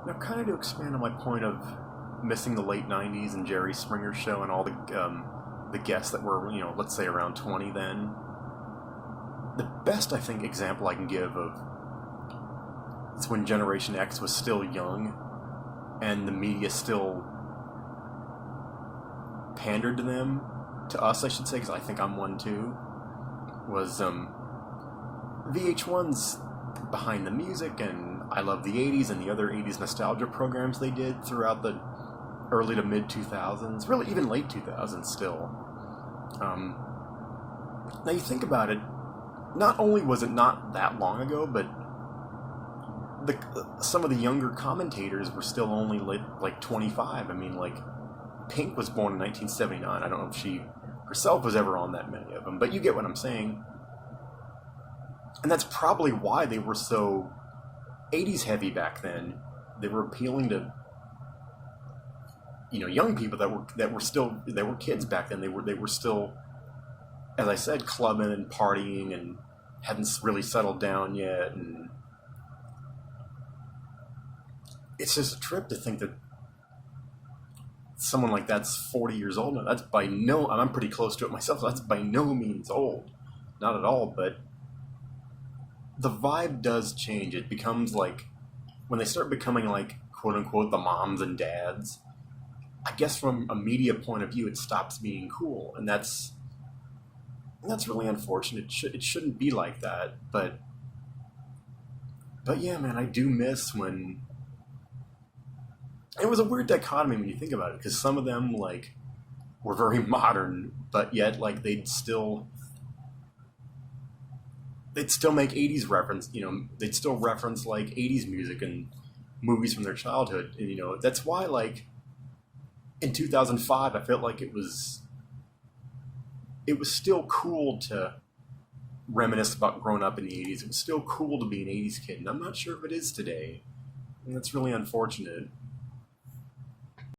Now, kind of to expand on my point of missing the late '90s and Jerry Springer show and all the guests that were, let's say around 20 then. The best, I think, example I can give of it's when Generation X was still young and the media still pandered to them, to us, I should say, because I think I'm one too, was VH1's Behind the Music and I Love the '80s and the other '80s nostalgia programs they did throughout the early to mid 2000s, really even late 2000s still. Now you think about it, not only was it not that long ago, but some of the younger commentators were still only like 25. I mean, like, Pink was born in 1979. I don't know if she herself was ever on that many of them, but you get what I'm saying. And that's probably why they were so '80s heavy back then. They were appealing to young people that were kids back then. They were still, as I said, clubbing and partying and hadn't really settled down yet. And it's just a trip to think that someone like that's 40 years old now. That's I'm pretty close to it myself. So that's by no means old, not at all. But the vibe does change. It becomes like when they start becoming like quote unquote the moms and dads. I guess from a media point of view, it stops being cool, and that's really unfortunate. It shouldn't be like that, but yeah, man, I do miss when it was a weird dichotomy when you think about it, because some of them like were very modern, but yet like they'd still make '80s reference. They'd still reference like '80s music and movies from their childhood, and that's why like. In 2005, I felt like it was still cool to reminisce about growing up in the '80s. It was still cool to be an '80s kid, and I'm not sure if it is today. And that's really unfortunate.